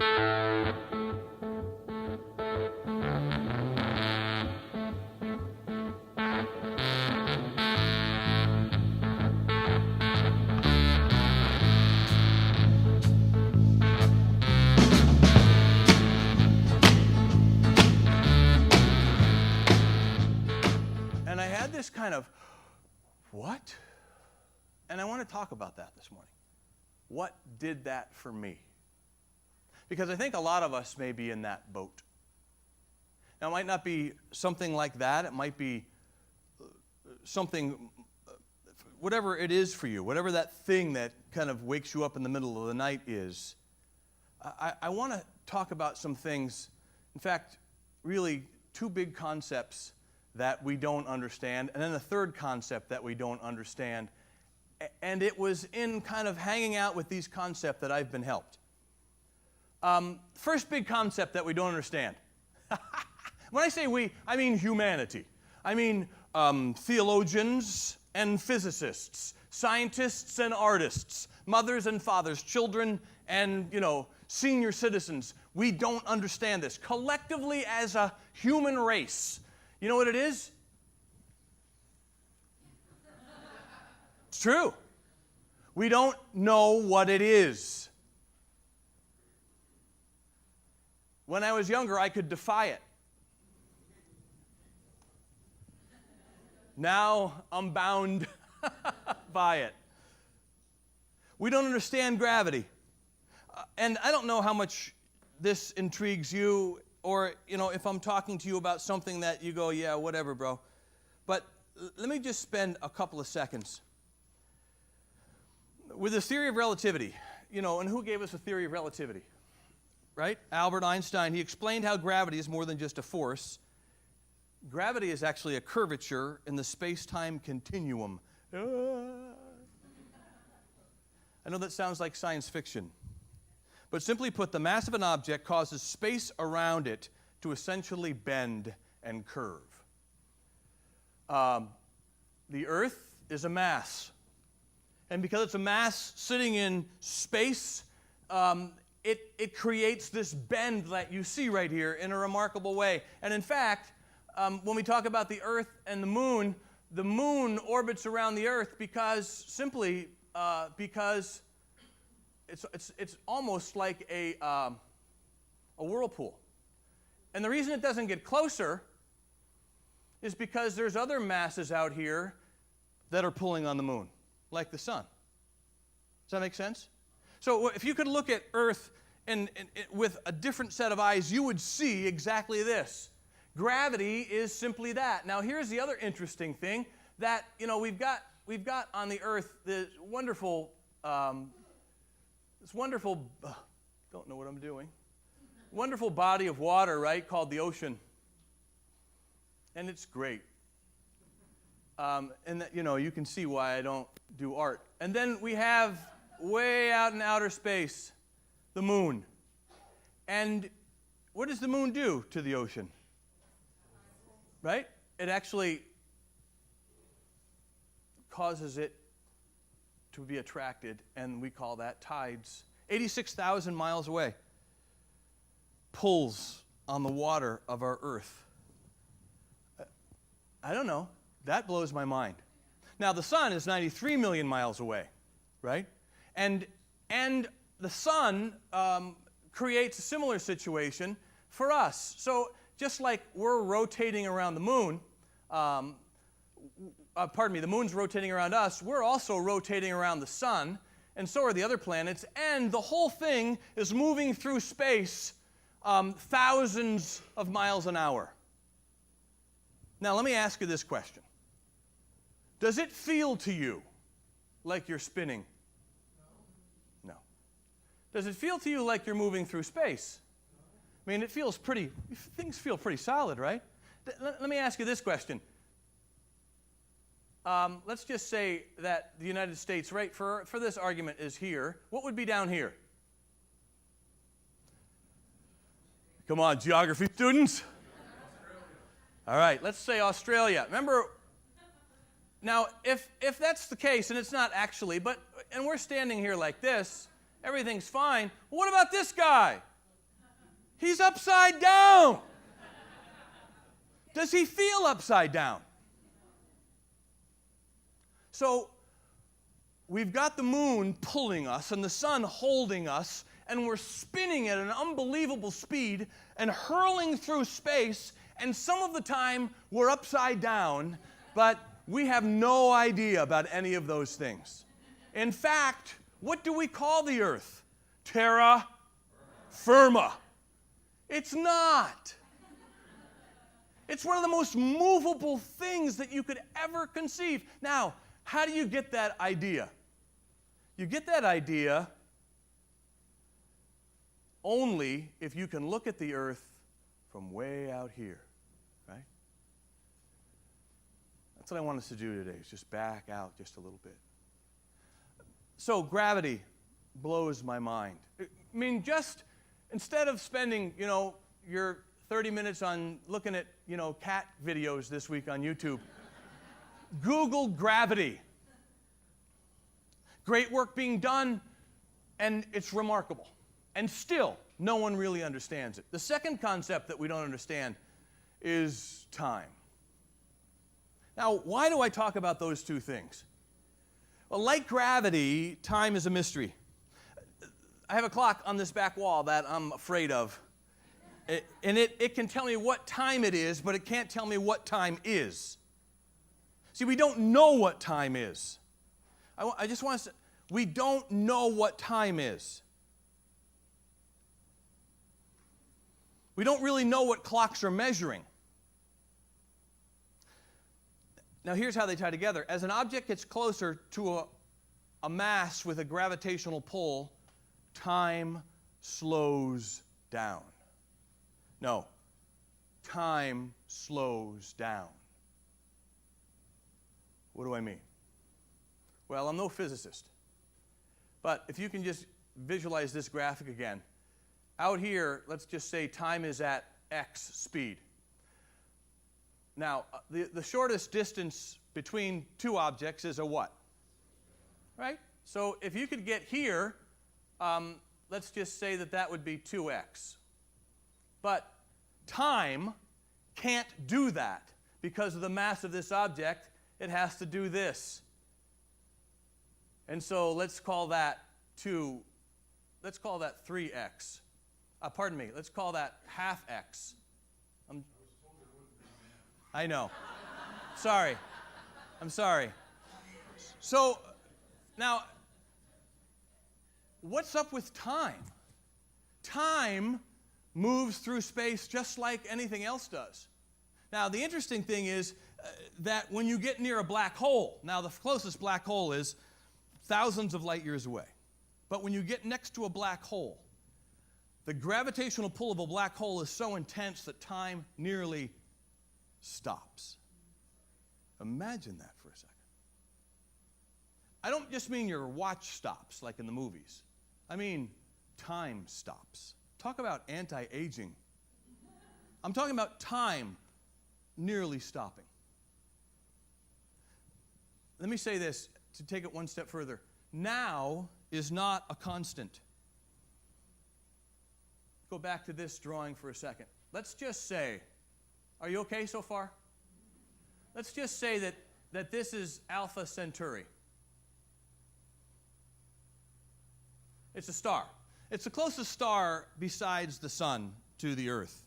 And I had this kind of, what? And I want to talk about that this morning. What did that for me? Because I think a lot of us may be in that boat. Now, it might not be something like that. It might be something, whatever it is for you, whatever that thing that kind of wakes you up in the middle of the night is. I want to talk about some things, in fact, really two big concepts that we don't understand, and then a third concept that we don't understand. And it was in kind of hanging out with these concepts that I've been helped. First big concept that we don't understand. When I say we, I mean humanity. I mean theologians and physicists, scientists and artists, mothers and fathers, children and, senior citizens. We don't understand this. Collectively as a human race, you know what it is? It's true. We don't know what it is. When I was younger, I could defy it. Now I'm bound by it. We don't understand gravity. And I don't know how much this intrigues you, or, if I'm talking to you about something that you go, yeah, whatever, bro. But let me just spend a couple of seconds with the theory of relativity. And who gave us the theory of relativity? Right? Albert Einstein. He explained how gravity is more than just a force. Gravity is actually a curvature in the space-time continuum. I know that sounds like science fiction. But simply put, the mass of an object causes space around it to essentially bend and curve. The Earth is a mass. And because it's a mass sitting in space, it creates this bend that you see right here in a remarkable way. And in fact, when we talk about the Earth and the moon orbits around the Earth because it's almost like a whirlpool. And the reason it doesn't get closer is because there's other masses out here that are pulling on the moon, like the sun. Does that make sense? So if you could look at Earth and with a different set of eyes, you would see exactly this. Gravity is simply that. Now here's the other interesting thing that we've got on the Earth this wonderful don't know what I'm doing. Wonderful body of water, right, called the ocean. And it's great. And that, you can see why I don't do art. And then we have way out in outer space, the moon. And what does the moon do to the ocean? Right? It actually causes it to be attracted, and we call that tides. 86,000 miles away. Pulls on the water of our Earth. I don't know. That blows my mind. Now, the sun is 93 million miles away, right? And the sun creates a similar situation for us. So just like we're rotating around the moon, the moon's rotating around us, we're also rotating around the sun, and so are the other planets, and the whole thing is moving through space thousands of miles an hour. Now, let me ask you this question. Does it feel to you like you're spinning? No. Does it feel to you like you're moving through space? I mean, things feel pretty solid, right? Let me ask you this question. Let's just say that the United States, right, for this argument is here. What would be down here? Come on, geography students. All right, let's say Australia. Remember, now, if that's the case, and it's not actually, and we're standing here like this, everything's fine. Well, what about this guy? He's upside down. Does he feel upside down? So we've got the moon pulling us and the sun holding us, and we're spinning at an unbelievable speed and hurling through space, and some of the time we're upside down, but we have no idea about any of those things. In fact, what do we call the earth? Terra firma. It's not. It's one of the most movable things that you could ever conceive. Now, how do you get that idea? You get that idea only if you can look at the earth from way out here, right? That's what I want us to do today, is just back out just a little bit. So gravity blows my mind. I mean, just instead of spending, your 30 minutes on looking at, cat videos this week on YouTube, Google gravity. Great work being done, and it's remarkable. And still, no one really understands it. The second concept that we don't understand is time. Now, why do I talk about those two things? Well, like gravity, time is a mystery. I have a clock on this back wall that I'm afraid of. And it can tell me what time it is, but it can't tell me what time is. See, we don't know what time is. I just want to say, we don't know what time is. We don't really know what clocks are measuring. Now, here's how they tie together. As an object gets closer to a mass with a gravitational pull, time slows down. No, time slows down. What do I mean? Well, I'm no physicist. But if you can just visualize this graphic again. Out here, let's just say time is at x speed. Now, the shortest distance between two objects is a what? Right? So if you could get here, let's just say that would be 2x. But time can't do that because of the mass of this object. It has to do this. And so let's call that 3x. Pardon me, let's call that half x. I know. Sorry. I'm sorry. So, now, what's up with time? Time moves through space just like anything else does. Now, the interesting thing is that when you get near a black hole, now the closest black hole is thousands of light years away. But when you get next to a black hole, the gravitational pull of a black hole is so intense that time nearly stops. Imagine that for a second. I don't just mean your watch stops like in the movies. I mean time stops. Talk about anti-aging. I'm talking about time nearly stopping. Let me say this to take it one step further. Now is not a constant. Go back to this drawing for a second. Let's just say, are you okay so far? Let's just say that this is Alpha Centauri. It's a star. It's the closest star besides the sun to the Earth.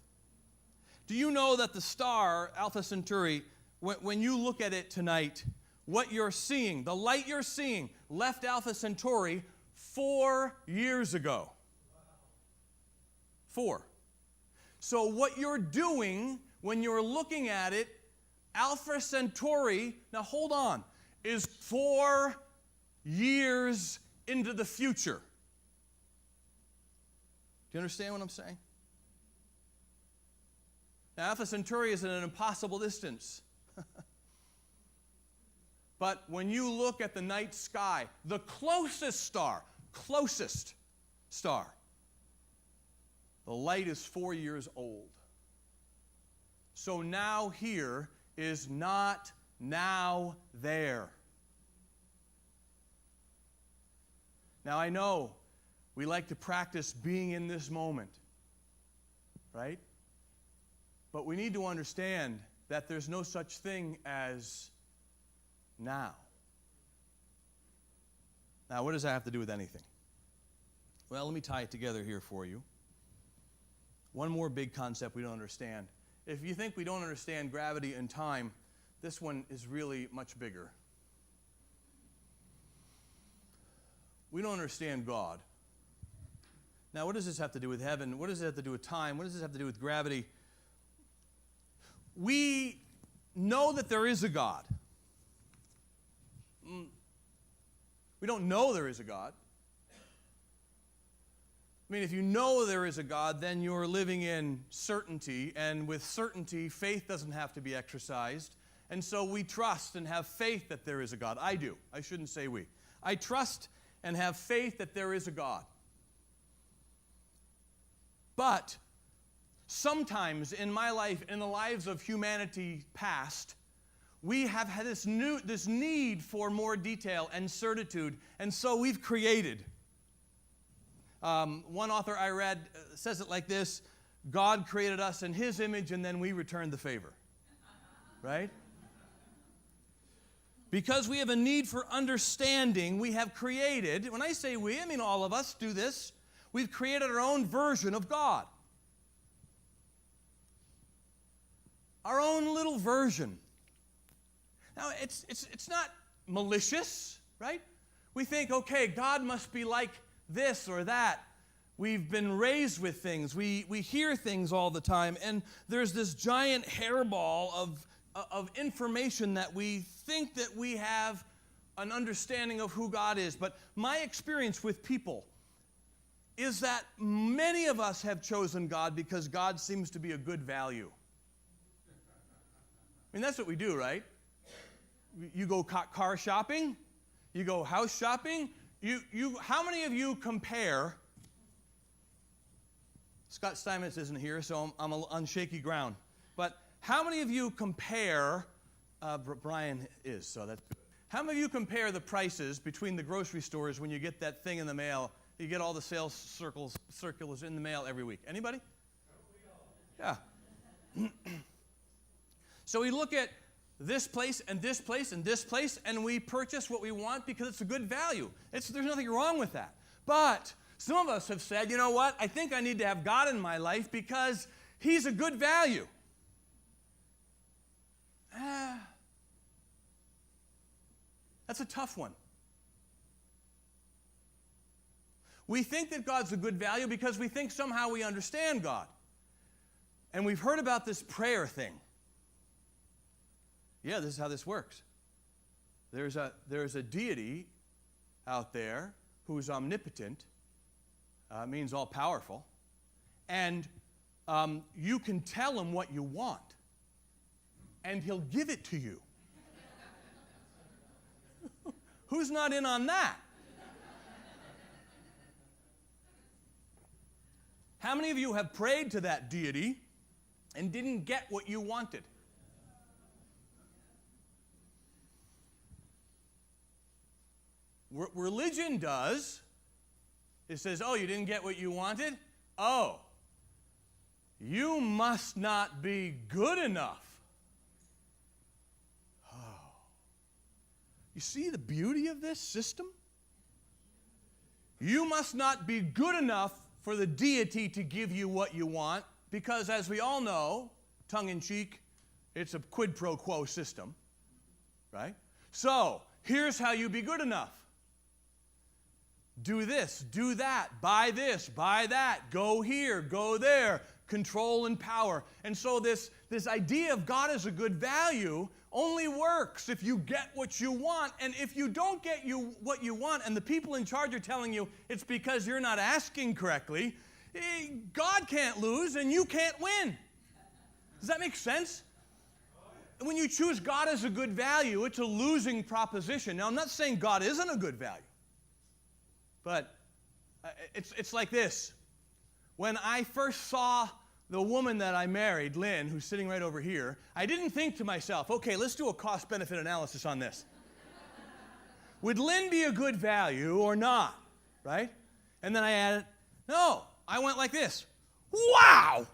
Do you know that the star, Alpha Centauri, when you look at it tonight, what you're seeing, the light you're seeing, left Alpha Centauri 4 years ago. 4. So what you're doing when you're looking at it, Alpha Centauri, now hold on, is 4 years into the future. Do you understand what I'm saying? Now, Alpha Centauri is at an impossible distance. But when you look at the night sky, the closest star, the light is 4 years old. So now here is not now there. Now I know we like to practice being in this moment. right? But we need to understand that there's no such thing as now. Now, what does that have to do with anything? Well, let me tie it together here for you. One more big concept we don't understand. If you think we don't understand gravity and time, this one is really much bigger. We don't understand God. Now, what does this have to do with heaven? What does it have to do with time? What does this have to do with gravity? We know that there is a God. We don't know there is a God. I mean, if you know there is a God, then you're living in certainty, and with certainty, faith doesn't have to be exercised. And so we trust and have faith that there is a God. I do. I shouldn't say we. I trust and have faith that there is a God. But sometimes in my life, in the lives of humanity past, we have had this need for more detail and certitude, and so we've created. One author I read says it like this: God created us in His image, and then we returned the favor. Right? Because we have a need for understanding, we have created, when I say we, I mean all of us do this, we've created our own version of God. Our own little version. Now, it's not malicious, right? We think, okay, God must be like this or that. We've been raised with things. We hear things all the time, and there's this giant hairball of information that we think that we have an understanding of who God is. But my experience with people is that many of us have chosen God because God seems to be a good value. I mean, that's what we do, right? You go car shopping, you go house shopping. How many of you compare? Scott Steinmetz isn't here, so I'm on shaky ground. But how many of you compare? Brian is, so that's good. How many of you compare the prices between the grocery stores when you get that thing in the mail? You get all the sales circulars in the mail every week. Anybody? Yeah. So we look at this place and this place and this place, and we purchase what we want because it's a good value. There's nothing wrong with that. But some of us have said, you know what? I think I need to have God in my life because He's a good value. That's a tough one. We think that God's a good value because we think somehow we understand God. And we've heard about this prayer thing. Yeah, this is how this works. There's a deity out there who's omnipotent, means all-powerful, and you can tell Him what you want, and He'll give it to you. Who's not in on that? How many of you have prayed to that deity and didn't get what you wanted? What religion does, it says, oh, you didn't get what you wanted? Oh, you must not be good enough. Oh. You see the beauty of this system? You must not be good enough for the deity to give you what you want, because as we all know, tongue-in-cheek, it's a quid pro quo system, right? So, here's how you be good enough. Do this, do that, buy this, buy that, go here, go there, control and power. And so this idea of God as a good value only works if you get what you want. And if you don't get what you want and the people in charge are telling you it's because you're not asking correctly, God can't lose and you can't win. Does that make sense? When you choose God as a good value, it's a losing proposition. Now, I'm not saying God isn't a good value. But it's like this. When I first saw the woman that I married, Lynn, who's sitting right over here, I didn't think to myself, okay, let's do a cost-benefit analysis on this. Would Lynn be a good value or not? Right? And then I added, no, I went like this. Wow!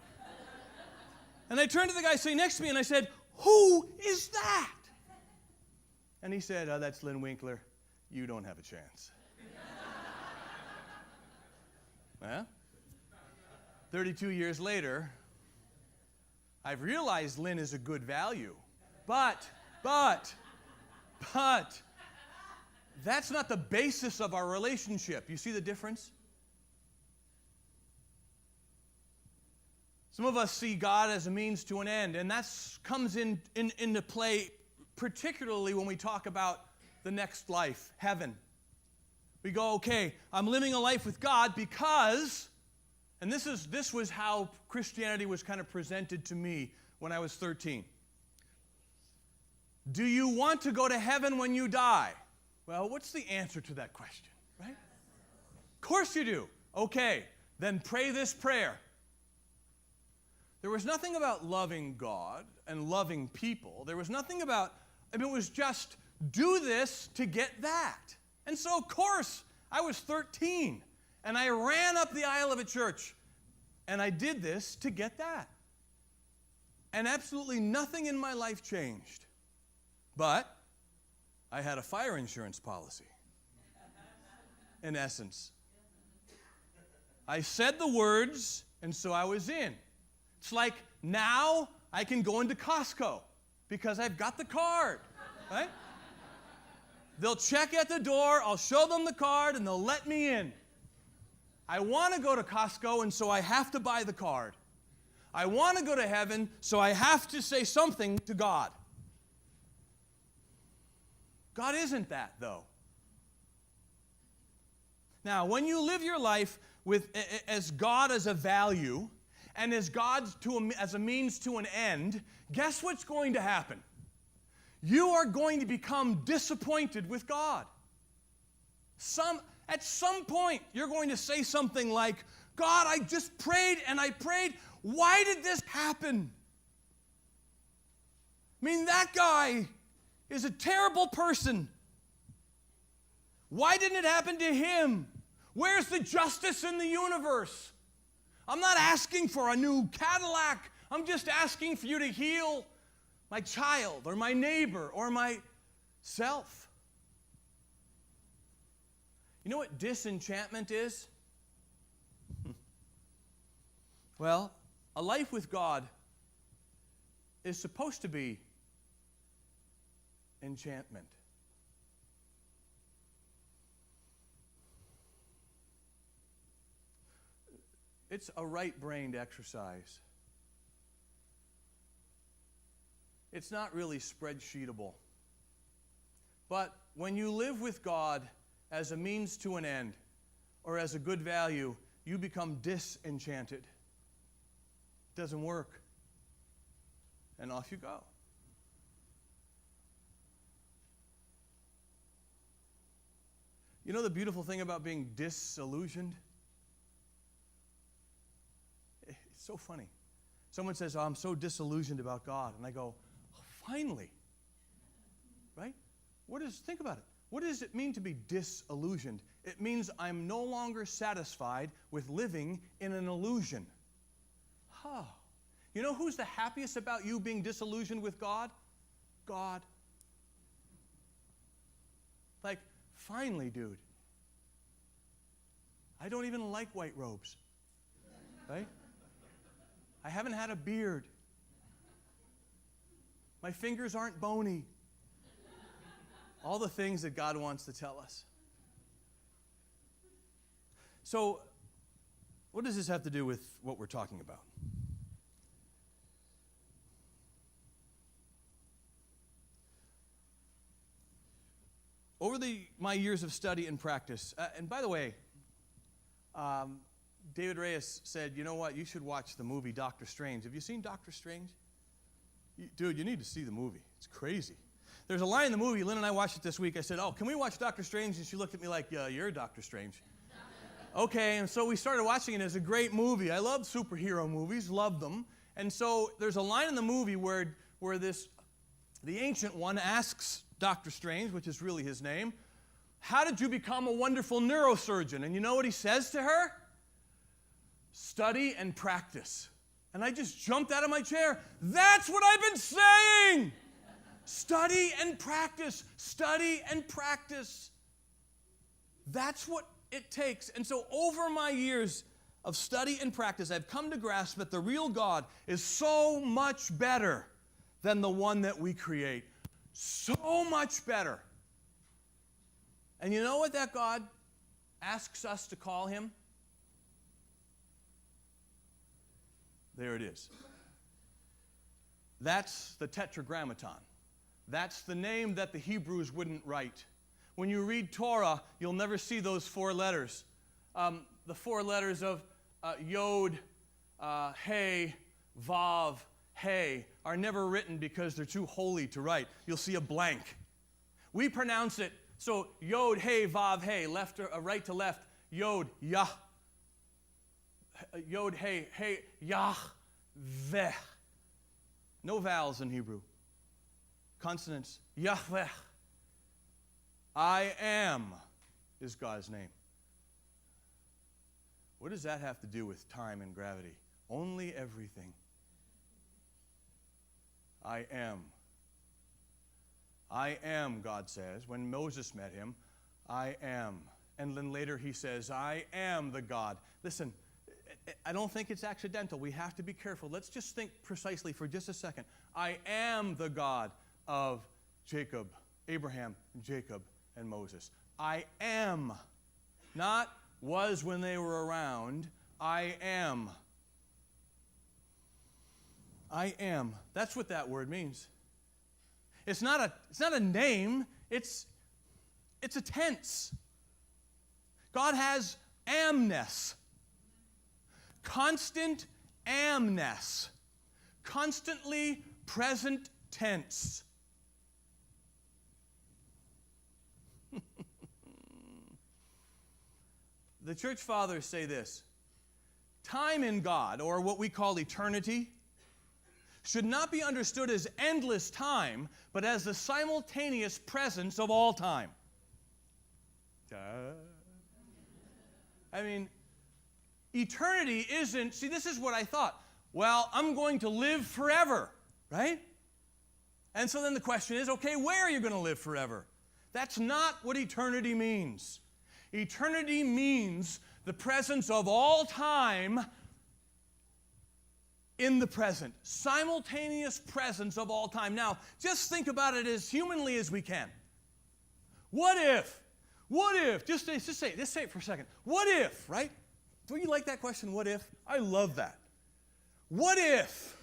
And I turned to the guy sitting next to me and I said, "Who is that?" And he said, "Oh, that's Lynn Winkler. You don't have a chance." Well, 32 years later, I've realized Lynn is a good value. But, that's not the basis of our relationship. You see the difference? Some of us see God as a means to an end, and that comes into play particularly when we talk about the next life, heaven. We go, okay, I'm living a life with God because, and this was how Christianity was kind of presented to me when I was 13. Do you want to go to heaven when you die? Well, what's the answer to that question, right? Of course you do. Okay, then pray this prayer. There was nothing about loving God and loving people. There was nothing about, it was just do this to get that. And so, of course, I was 13, and I ran up the aisle of a church, and I did this to get that. And absolutely nothing in my life changed. But I had a fire insurance policy, in essence. I said the words, and so I was in. It's like now I can go into Costco because I've got the card, right? They'll check at the door, I'll show them the card, and they'll let me in. I want to go to Costco, and so I have to buy the card. I want to go to heaven, so I have to say something to God. God isn't that, though. Now, when you live your life as God as a value, and as God as a means to an end, guess what's going to happen? You are going to become disappointed with God. At some point, you're going to say something like, "God, I just prayed and I prayed. Why did this happen? I mean, that guy is a terrible person. Why didn't it happen to him? Where's the justice in the universe? I'm not asking for a new Cadillac. I'm just asking for you to heal my child or my neighbor or myself." You know what disenchantment is? Well, a life with God is supposed to be enchantment. It's a right-brained exercise. It's not really spreadsheetable. But when you live with God as a means to an end or as a good value, you become disenchanted. It doesn't work. And off you go. You know the beautiful thing about being disillusioned? It's so funny. Someone says, "Oh, I'm so disillusioned about God." And I go, "Oh, finally." Right? Think about it. What does it mean to be disillusioned? It means I'm no longer satisfied with living in an illusion. Oh. You know who's the happiest about you being disillusioned with God? God. Like, finally, dude. I don't even like white robes. Right? I haven't had a beard. My fingers aren't bony. All the things that God wants to tell us. So, what does this have to do with what we're talking about? Over my years of study and practice, and by the way, David Reyes said, "You know what? You should watch the movie Doctor Strange." Have you seen Doctor Strange? Dude, you need to see the movie. It's crazy. There's a line in the movie, Lynn and I watched it this week. I said, "Oh, can we watch Doctor Strange?" And she looked at me like, "Yeah, you're Doctor Strange." Okay, and so we started watching it. It's a great movie. I love superhero movies, love them. And so there's a line in the movie where the Ancient One asks Doctor Strange, which is really his name, "How did you become a wonderful neurosurgeon?" And you know what he says to her? "Study and practice." And I just jumped out of my chair. That's what I've been saying. Study and practice. Study and practice. That's what it takes. And so over my years of study and practice, I've come to grasp that the real God is so much better than the one that we create. So much better. And you know what that God asks us to call him? There it is. That's the Tetragrammaton. That's the name that the Hebrews wouldn't write. When you read Torah, you'll never see those four letters. The four letters of Yod, Hey, Vav, Hey are never written because they're too holy to write. You'll see a blank. We pronounce it so Yod, Hey, Vav, Hey, left or right to left. Yod, Yah. Yod, Hey, Hey, Yah, Veh. No vowels in Hebrew. Consonants. Yahweh. I am is God's name. What does that have to do with time and gravity? Only everything. I am. I am, God says. When Moses met him, I am. And then later he says, I am the God. Listen, I don't think it's accidental. We have to be careful. Let's just think precisely for just a second. I am the God of Jacob, Abraham, Jacob, and Moses. I am. Not was when they were around. I am. I am. That's what that word means. It's not a name. It's a tense. God has amness. Constant amness. Constantly present tense. The church fathers say this: time in God, or what we call eternity, should not be understood as endless time, but as the simultaneous presence of all time. I mean, eternity isn't, see, this is what I thought. Well, I'm going to live forever, right? And so then the question is, okay, where are you going to live forever? That's not what eternity means. Eternity means the presence of all time in the present. Simultaneous presence of all time. Now, just think about it as humanly as we can. What if, just say it for a second. What if, right? Don't you like that question, what if? I love that. What if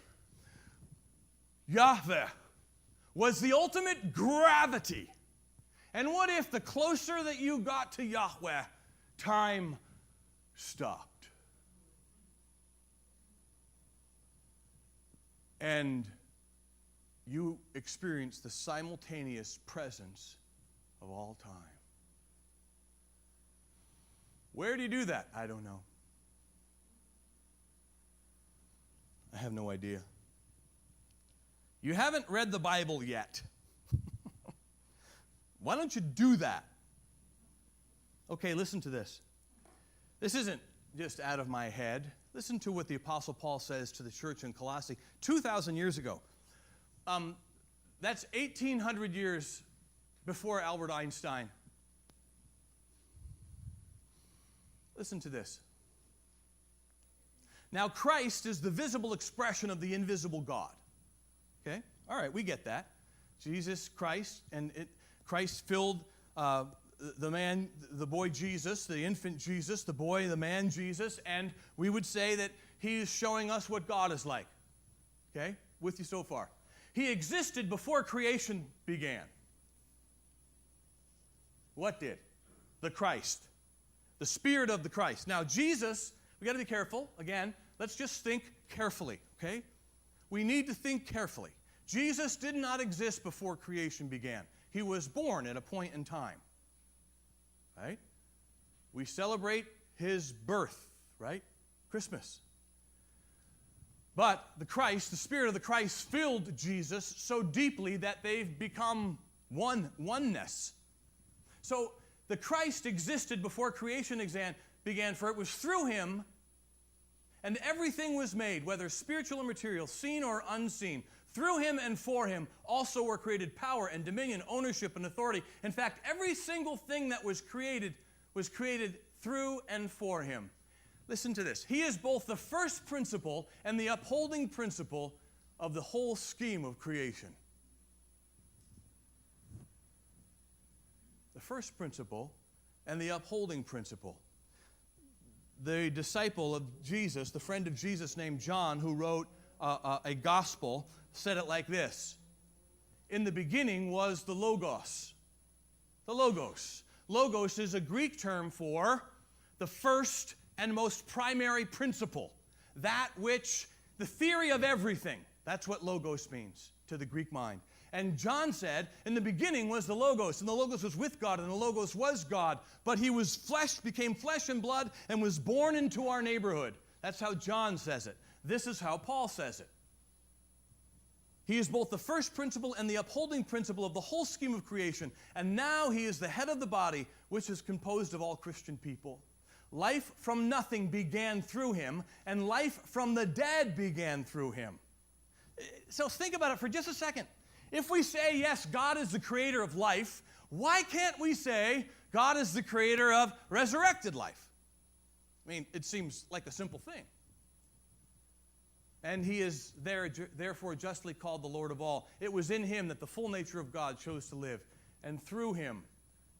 Yahweh was the ultimate gravity? And what if the closer that you got to Yahweh, time stopped? And you experienced the simultaneous presence of all time. Where do you do that? I don't know. I have no idea. You haven't read the Bible yet. Why don't you do that? Okay, listen to this. This isn't just out of my head. Listen to what the Apostle Paul says to the church in Colossae 2,000 years ago. That's 1,800 years before Albert Einstein. Listen to this. Now, Christ is the visible expression of the invisible God. Okay? All right, we get that. Jesus, Christ, and Christ filled the boy Jesus, the infant Jesus, the boy, the man Jesus, and we would say that he is showing us what God is like. Okay? With you so far. He existed before creation began. What did? The Christ. The Spirit of the Christ. Now, Jesus, we got to be careful. Again, let's just think carefully, okay? We need to think carefully. Jesus did not exist before creation began. He was born at a point in time, right? We celebrate his birth, right? Christmas. But the Christ, the Spirit of the Christ, filled Jesus so deeply that they've become oneness. So the Christ existed before creation began, for it was through him And everything was made, whether spiritual or material, seen or unseen. Through him and for him also were created power and dominion, ownership and authority. In fact, every single thing that was created through and for him. Listen to this. He is both the first principle and the upholding principle of the whole scheme of creation. The first principle and the upholding principle. The disciple of Jesus, the friend of Jesus named John, who wrote a gospel, said it like this. In the beginning was the Logos. The Logos. Logos is a Greek term for the first and most primary principle. That which, the theory of everything. That's what Logos means to the Greek mind. And John said, in the beginning was the Logos, and the Logos was with God, and the Logos was God. But he was flesh, became flesh and blood, and was born into our neighborhood. That's how John says it. This is how Paul says it. He is both the first principle and the upholding principle of the whole scheme of creation. And now he is the head of the body, which is composed of all Christian people. Life from nothing began through him, and life from the dead began through him. So think about it for just a second. If we say, yes, God is the creator of life, why can't we say God is the creator of resurrected life? I mean, it seems like a simple thing. And he is therefore justly called the Lord of all. It was in him that the full nature of God chose to live. And through him,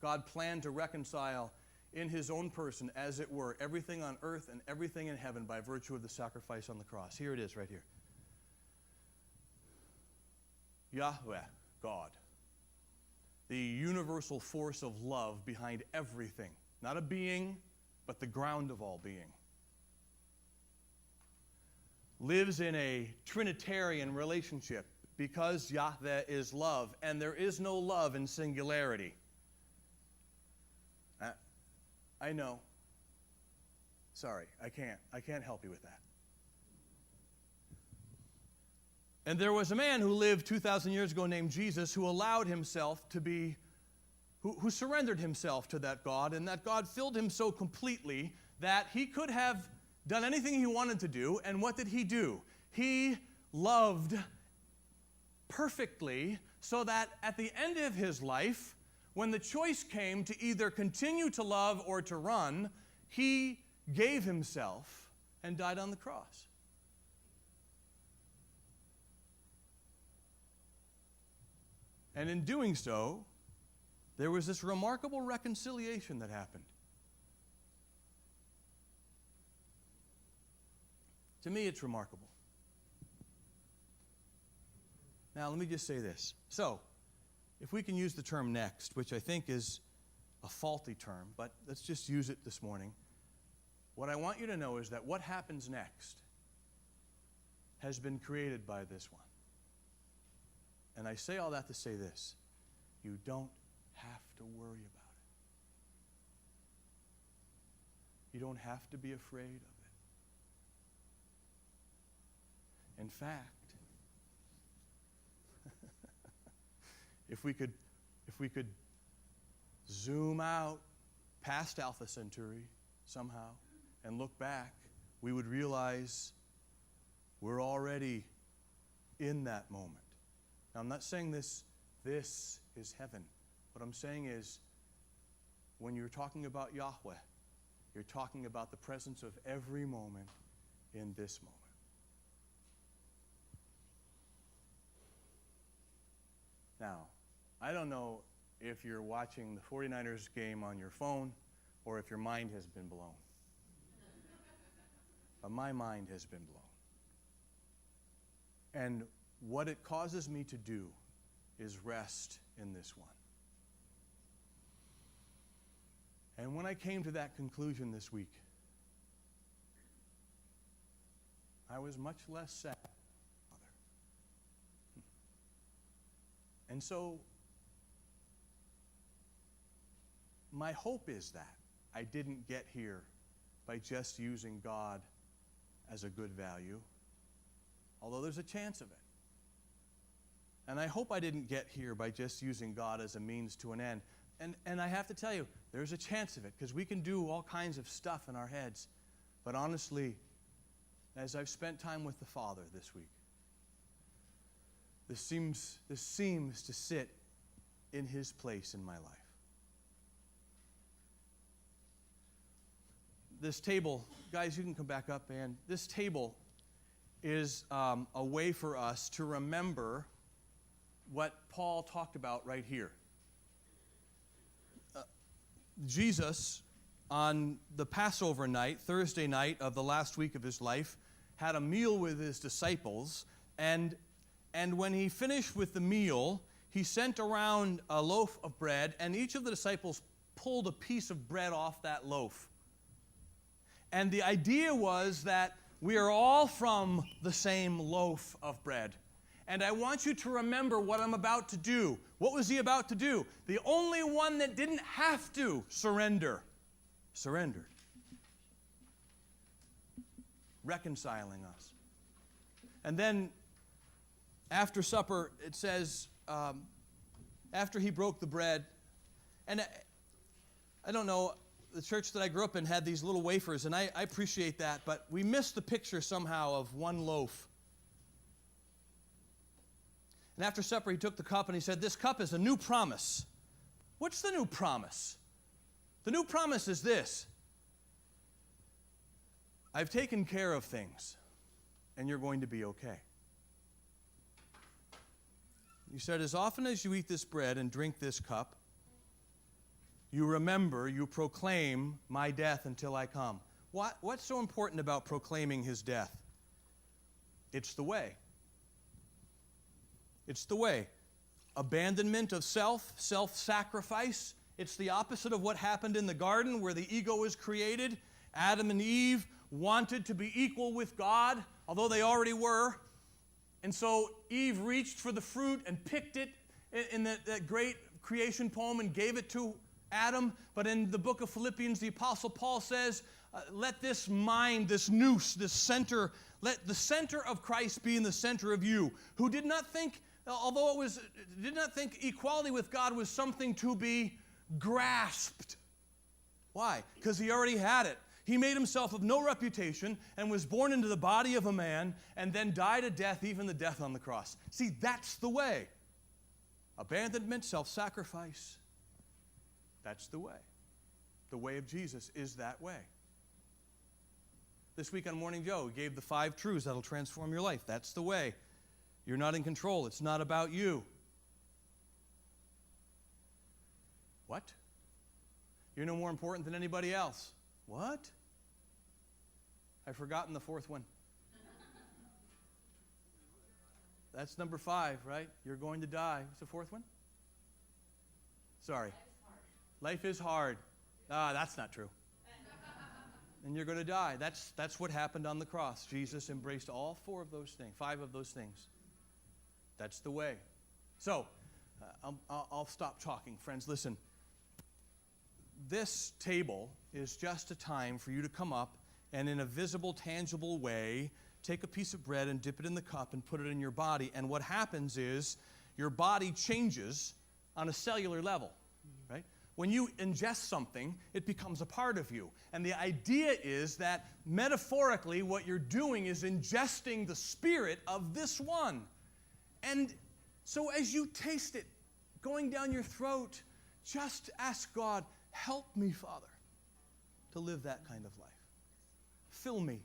God planned to reconcile in his own person, as it were, everything on earth and everything in heaven by virtue of the sacrifice on the cross. Here it is right here. Yahweh, God, the universal force of love behind everything. Not a being, but the ground of all being. Lives in a Trinitarian relationship because Yahweh is love, and there is no love in singularity. I know. Sorry, I can't help you with that. And there was a man who lived 2,000 years ago named Jesus who allowed himself to be, who surrendered himself to that God, and that God filled him so completely that he could have done anything he wanted to do. And what did he do? He loved perfectly, so that at the end of his life, when the choice came to either continue to love or to run, he gave himself and died on the cross. And in doing so, there was this remarkable reconciliation that happened. To me, it's remarkable. Now, let me just say this. So, if we can use the term next, which I think is a faulty term, but let's just use it this morning. What I want you to know is that what happens next has been created by this one. And I say all that to say this. You don't have to worry about it. You don't have to be afraid of it. In fact, if we could zoom out past Alpha Centauri somehow and look back, we would realize we're already in that moment. Now, I'm not saying this is heaven. What I'm saying is, when you're talking about Yahweh, you're talking about the presence of every moment in this moment. Now, I don't know if you're watching the 49ers game on your phone or if your mind has been blown. But my mind has been blown. And what it causes me to do is rest in this one. And when I came to that conclusion this week, I was much less sad. And so, my hope is that I didn't get here by just using God as a good value, although there's a chance of it. And I hope I didn't get here by just using God as a means to an end. And I have to tell you, there's a chance of it, because we can do all kinds of stuff in our heads. But honestly, as I've spent time with the Father this week, this seems to sit in His place in my life. This table, guys, you can come back up, and this table is a way for us to remember what Paul talked about right here. Jesus, on the Passover night, Thursday night of the last week of his life, had a meal with his disciples, and when he finished with the meal, he sent around a loaf of bread, and each of the disciples pulled a piece of bread off that loaf. And the idea was that we are all from the same loaf of bread. And I want you to remember what I'm about to do. What was he about to do? The only one that didn't have to surrendered. Reconciling us. And then after supper, it says, after he broke the bread, and I don't know, the church that I grew up in had these little wafers, and I appreciate that, but we missed the picture somehow of one loaf. And after supper, he took the cup and he said, "This cup is a new promise." What's the new promise? The new promise is this: I've taken care of things, and you're going to be okay. He said, as often as you eat this bread and drink this cup, you remember, you proclaim my death until I come. What's so important about proclaiming his death? It's the way. It's the way. Abandonment of self, self-sacrifice. It's the opposite of what happened in the garden where the ego was created. Adam and Eve wanted to be equal with God, although they already were. And so Eve reached for the fruit and picked it in that great creation poem and gave it to Adam. But in the book of Philippians, the Apostle Paul says, let this mind, this nous, this center, let the center of Christ be in the center of you, who did not think, did not think equality with God was something to be grasped. Why? Because he already had it. He made himself of no reputation and was born into the body of a man and then died a death, even the death on the cross. See, that's the way. Abandonment, self-sacrifice. That's the way. The way of Jesus is that way. This week on Morning Joe, he gave the 5 truths that'll transform your life. That's the way. You're not in control. It's not about you. What? You're no more important than anybody else. What? I've forgotten the 4th one. That's number 5, right? You're going to die. What's the 4th one? Sorry. Life is hard. That's not true. And you're going to die. That's what happened on the cross. Jesus embraced all 4 of those things, 5 of those things. That's the way. So, I'll stop talking. Friends, listen. This table is just a time for you to come up and in a visible, tangible way, take a piece of bread and dip it in the cup and put it in your body. And what happens is your body changes on a cellular level, right? When you ingest something, it becomes a part of you. And the idea is that metaphorically, what you're doing is ingesting the spirit of this one. And so as you taste it going down your throat, just ask God, help me, Father, to live that kind of life. Fill me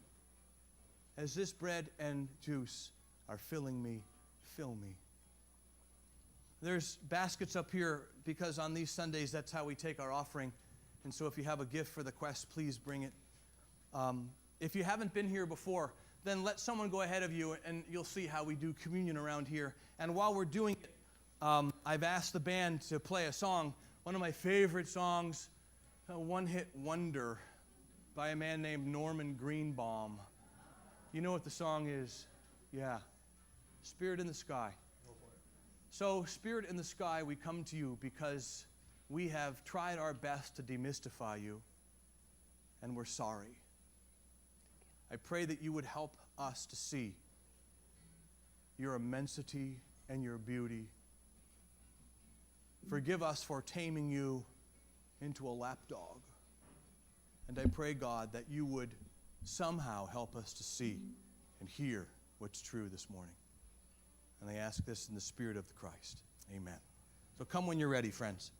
as this bread and juice are filling me. Fill me. There's baskets up here because on these Sundays, that's how we take our offering. And so if you have a gift for the quest, please bring it. If you haven't been here before, then let someone go ahead of you and you'll see how we do communion around here. And while we're doing it, I've asked the band to play a song, one of my favorite songs, a one-hit wonder by a man named Norman Greenbaum. You know what the song is? Yeah. Spirit in the Sky. So, Spirit in the Sky, we come to you because we have tried our best to demystify you, and we're sorry. I pray that you would help us to see your immensity and your beauty. Forgive us for taming you into a lapdog. And I pray, God, that you would somehow help us to see and hear what's true this morning. And I ask this in the Spirit of the Christ. Amen. So come when you're ready, friends.